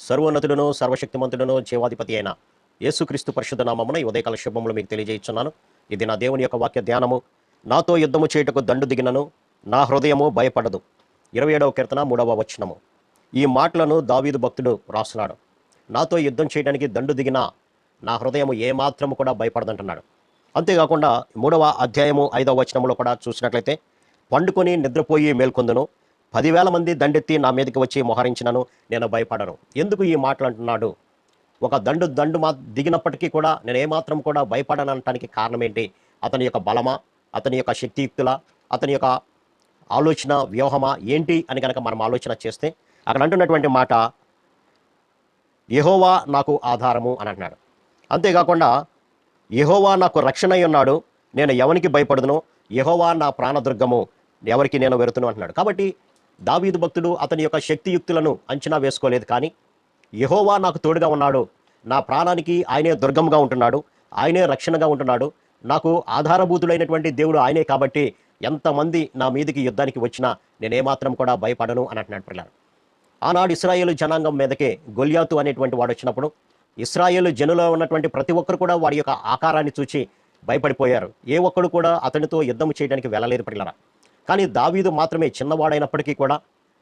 సర్వోన్నతుడును సర్వశక్తిమంతుడును జీవాధిపతి అయిన యేసుక్రీస్తు పరిశుద్ధ నామమున ఈ ఉదయకాల శుభములు మీకు తెలియజేస్తున్నాను. ఇది నా దేవుని యొక్క వాక్య ధ్యానము. నాతో యుద్ధము చేయుటకు దండు దిగినను నా హృదయము భయపడదు. 27వ కీర్తన 3వ వచనము. ఈ మాటలను దావీదు భక్తుడు రాస్తున్నాడు. నాతో యుద్ధం చేయడానికి దండు దిగినా నా హృదయము ఏమాత్రము కూడా భయపడదంటున్నాడు. అంతేకాకుండా 3వ అధ్యాయము 5వ వచనంలో కూడా చూసినట్లయితే, పండుకొని నిద్రపోయి మేల్కొందును, 10,000 మంది దండెత్తి నా మీదకి వచ్చి మోహరించినను నేను భయపడను. ఎందుకు ఈ మాటలు అంటున్నాడు? ఒక దండు దిగినప్పటికీ కూడా నేను ఏమాత్రం కూడా భయపడనటానికి కారణం ఏంటి? అతని యొక్క బలమా, అతని యొక్క శక్తియుక్తుల, అతని యొక్క ఆలోచన వ్యూహమా ఏంటి అని కనుక మనం ఆలోచన చేస్తే, అక్కడ అంటున్నటువంటి మాట యెహోవా నాకు ఆధారము అని అంటున్నాడు. అంతేకాకుండా యెహోవా నాకు రక్షణ అయి ఉన్నాడు, నేను ఎవరికి భయపడదును, యెహోవా నా ప్రాణదుర్గము, ఎవరికి నేను వెరుతును అంటున్నాడు. కాబట్టి దావీదు భక్తుడు అతని యొక్క శక్తియుక్తులను అంచనా వేసుకోలేదు, కానీ యెహోవా నాకు తోడుగా ఉన్నాడు, నా ప్రాణానికి ఆయనే దుర్గంగా ఉంటున్నాడు, ఆయనే రక్షణగా ఉంటున్నాడు, నాకు ఆధారభూతుడైనటువంటి దేవుడు ఆయనే, కాబట్టి ఎంతమంది నా మీదికి యుద్ధానికి వచ్చినా నేనేమాత్రం కూడా భయపడను అని అంటున్నాడు. పిల్లలు, ఆనాడు ఇశ్రాయేలు జనాంగం మీదకే గొల్యాతు అనేటువంటి వాడు వచ్చినప్పుడు ఇశ్రాయేలు జనులో ఉన్నటువంటి ప్రతి ఒక్కరు కూడా వాడి యొక్క ఆకారాన్ని చూసి భయపడిపోయారు. ఏ ఒక్కడు కూడా అతనితో యుద్ధం చేయడానికి వెళ్ళలేదు పిల్లరా. కానీ దావీదు మాత్రమే చిన్నవాడైనప్పటికీ కూడా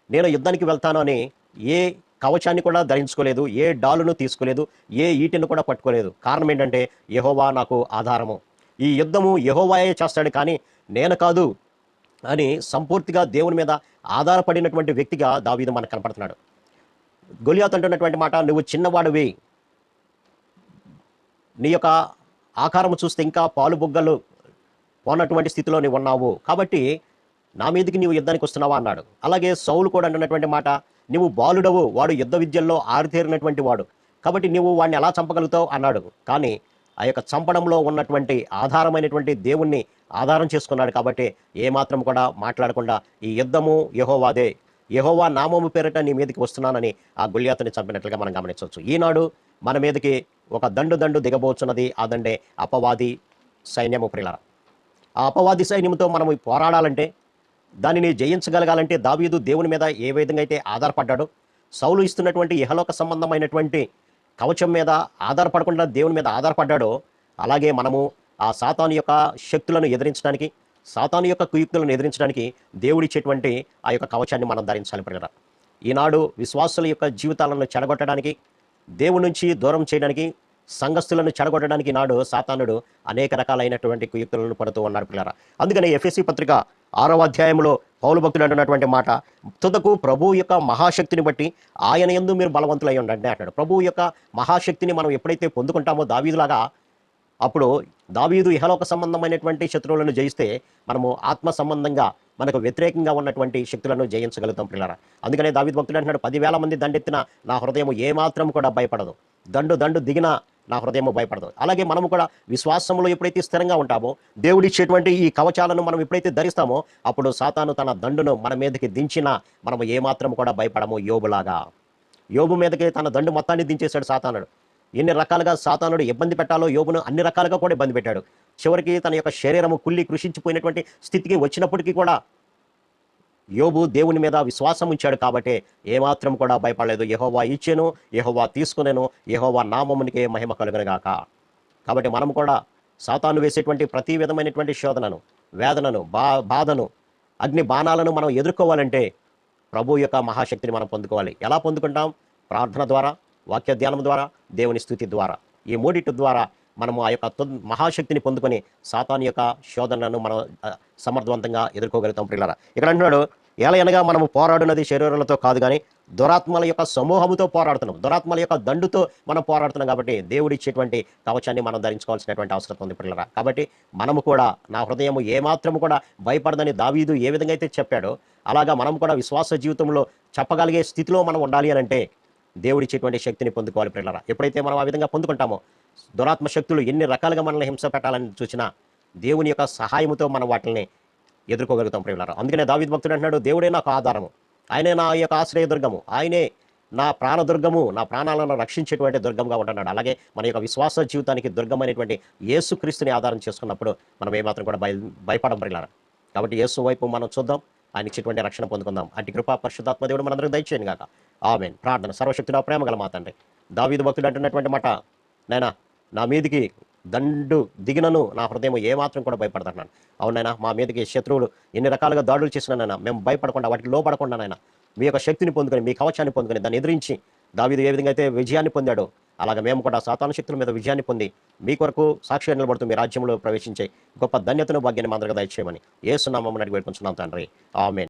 నేను యుద్ధానికి వెళ్తాను అని ఏ కవచాన్ని కూడా ధరించుకోలేదు, ఏ డాలును తీసుకోలేదు, ఏ ఈటెను కూడా పట్టుకోలేదు. కారణం ఏంటంటే యెహోవా నాకు ఆధారము, ఈ యుద్ధము యెహోవాయే చేస్తాడు కానీ నేను కాదు అని సంపూర్తిగా దేవుని మీద ఆధారపడినటువంటి వ్యక్తిగా దావీదు మనకు కనపడుతున్నాడు. గొలియాతు అంటున్నటువంటి మాట, నువ్వు చిన్నవాడివి, నీ యొక్క ఆకారము చూస్తే ఇంకా పాలు బుగ్గలు పోనటువంటి స్థితిలో నీవు ఉన్నావు, కాబట్టి నా మీదకి నీవు యుద్ధానికి వస్తున్నావా అన్నాడు. అలాగే సౌలు కూడా అంటున్నటువంటి మాట, నువ్వు బాలుడవు, వాడు యుద్ధ విద్యల్లో ఆరితేరినటువంటి వాడు, కాబట్టి నువ్వు వాడిని ఎలా చంపగలుగుతావు అన్నాడు. కానీ ఆ యొక్క చంపడంలో ఉన్నటువంటి ఆధారమైనటువంటి దేవుణ్ణి ఆధారం చేసుకున్నాడు. కాబట్టి ఏమాత్రం కూడా మాట్లాడకుండా ఈ యుద్ధము యెహోవాదే, యెహోవా నామము పేరిట నీ మీదకి వస్తున్నానని ఆ గొల్యాతుని చంపినట్లుగా మనం గమనించవచ్చు. ఈనాడు మన మీదకి ఒక దండు దిగబోతున్నది. ఆ దండే అపవాది సైన్యము. ప్రియులారా, ఆ అపవాది సైన్యంతో మనం పోరాడాలంటే, దానిని జయించగలగాలంటే దావీదు దేవుని మీద ఏ విధంగా అయితే ఆధారపడ్డాడో, సౌలు ఇస్తున్నటువంటి ఇహలోక సంబంధమైనటువంటి కవచం మీద ఆధారపడకుండా దేవుని మీద ఆధారపడ్డాడో, అలాగే మనము ఆ సాతాను యొక్క శక్తులను ఎదిరించడానికి, సాతాను యొక్క కుయుక్తులను ఎదిరించడానికి దేవుడిచ్చేటువంటి ఆ యొక్క కవచాన్ని మనం ధరించాలి ప్రియులారా. ఈనాడు విశ్వాసుల యొక్క జీవితాలను చెడగొట్టడానికి, దేవుడి నుంచి దూరం చేయడానికి, సంఘస్థులను చెడగొట్టడానికి నాడు సాతానుడు అనేక రకాలైనటువంటి కుయుక్తులను పడుతూ ఉన్నాడు పిల్లరా. అందుకని ఎఫెసీ పత్రిక 6వ అధ్యాయంలో పౌలు భక్తుడు అంటున్నటువంటి మాట, తుదకు ప్రభు యొక్క మహాశక్తిని బట్టి ఆయన యందు మీరు బలవంతులై ఉండండి అంటాడు. ప్రభు యొక్క మహాశక్తిని మనం ఎప్పుడైతే పొందుకుంటామో దావీదులాగా, అప్పుడు దావీదు ఇహలోక సంబంధమైనటువంటి శత్రువులను జయిస్తే మనము ఆత్మ సంబంధంగా మనకు వ్యతిరేకంగా ఉన్నటువంటి శక్తులను జయించగలుగుతాం పిల్లరా. అందుకనే దావీదు భక్తుడు అంటున్నాడు, 10,000 మంది దండెత్తిన నా హృదయం ఏమాత్రం కూడా భయపడదు, దండు దిగిన నా హృదయం భయపడదు. అలాగే మనము కూడా విశ్వాసంలో ఎప్పుడైతే స్థిరంగా ఉంటామో, దేవుడిచ్చేటువంటి ఈ కవచాలను మనం ఎప్పుడైతే ధరిస్తామో, అప్పుడు సాతాను తన దండును మన మీదకి దించినా మనము ఏమాత్రం కూడా భయపడము. యోబులాగా, యోబు మీదకి తన దండు మొత్తాన్ని దించేశాడు సాతానుడు. ఎన్ని రకాలుగా సాతానుడు ఇబ్బంది పెట్టాలో యోబును అన్ని రకాలుగా కూడా ఇబ్బంది పెట్టాడు. చివరికి తన యొక్క శరీరము కుళ్ళి కృషించిపోయినటువంటి స్థితికి వచ్చినప్పటికీ కూడా యోబు దేవుని మీద విశ్వాసం ఉంచాడు. కాబట్టి ఏమాత్రం కూడా భయపడలేదు. యెహోవా ఇచ్చెను, యెహోవా తీసుకునేను, యెహోవా నామమునికే మహిమ కలుగునుగాక. కాబట్టి మనం కూడా సాతాను వేసేటువంటి ప్రతి విధమైనటువంటి శోధనను, వేదనను, బాధను, అగ్ని బాణాలను మనం ఎదుర్కోవాలంటే ప్రభు యొక్క మహాశక్తిని మనం పొందుకోవాలి. ఎలా పొందుకుంటాం? ప్రార్థన ద్వారా, వాక్య ధ్యానం ద్వారా, దేవుని స్తుతి ద్వారా. ఈ మూడిటి ద్వారా మనము ఆ యొక్క మహాశక్తిని పొందుకొని సాతాను యొక్క శోధనలను మనం సమర్థవంతంగా ఎదుర్కోగలుగుతాం ప్రియులారా. ఇక్కడ అంటున్నాడు, ఎలయనగా మనము పోరాడున్నది శరీరాలతో కాదు కానీ దురాత్మల యొక్క సమూహముతో పోరాడుతున్నాం, దురాత్మల యొక్క దండుతో మనం పోరాడుతున్నాం. కాబట్టి దేవుడిచ్చేటువంటి కవచాన్ని మనం ధరించుకోవాల్సినటువంటి అవసరం ఉంది ప్రియులారా. కాబట్టి మనము కూడా నా హృదయం ఏమాత్రము కూడా భయపడదని దావీదు ఏ విధంగా అయితే చెప్పాడో, అలాగా మనం కూడా విశ్వాస జీవితంలో చెప్పగలిగే స్థితిలో మనం ఉండాలి అని అంటే దేవుడిచ్చేటువంటి శక్తిని పొందుకోవాలి ప్రియులారా. ఎప్పుడైతే మనం ఆ విధంగా పొందుకుంటామో, దురాత్మ శక్తులు ఎన్ని రకాలుగా మనల్ని హింస పెట్టాలని చూసినా దేవుని యొక్క సహాయముతో మనం వాటిని ఎదుర్కోగలుగుతాం ప్రియులారా. అందుకనే దావీదు భక్తుడు అంటున్నాడు, దేవుడే నాకు ఆధారము, ఆయనే నా యొక్క ఆశ్రయదుర్గము, ఆయనే నా ప్రాణదుర్గము, నా ప్రాణాలను రక్షించేటువంటి దుర్గంగా ఉంటున్నాడు. అలాగే మన యొక్క విశ్వాస జీవితానికి దుర్గమైనటువంటి యేసుక్రీస్తుని ఆధారం చేసుకున్నప్పుడు మనం ఏమాత్రం కూడా భయపడం ప్రియులారా. కాబట్టి యేసు వైపు మనం చూద్దాం, ఆయన ఇచ్చేటువంటి రక్షణ పొందుకుందాం. అట్టి కృపా పరిశుద్ధాత్మ దేవుడు మనందరికీ దయచేయను గాక. ఆమేన్. ప్రార్థన. సర్వశక్తుడా ప్రేమ గల మా తండ్రి, దావీదు భక్తుడు అంటున్నటువంటి మాట, నాయనా నా మీదికి దండు దిగినను నా హృదయం ఏమాత్రం కూడా భయపడతాను. అవునైనా మా మీదకి శత్రువులు ఎన్ని రకాలుగా దాడులు చేసినానైనా మేము భయపడకుండా, వాటికి లోపడకుండా నాయన మీ యొక్క శక్తిని పొందుకొని, మీ కవచాన్ని పొందుకొని దాన్ని ఎదిరించి దావీదు ఏ విధంగా అయితే విజయాన్ని పొందాడో, అలాగే మేము కూడా సాతాను శక్తుల మీద విజయాన్ని పొంది మీ కొరకు సాక్షిగా నిలబడుతూ మీ రాజ్యంలో ప్రవేశించే గొప్ప ధన్యతను భాగ్యాన్ని మా అందరికీ దయచేయమని యేసు నామమున అడిగి వేడుకుంటున్నాం తండ్రి. ఆమేన్.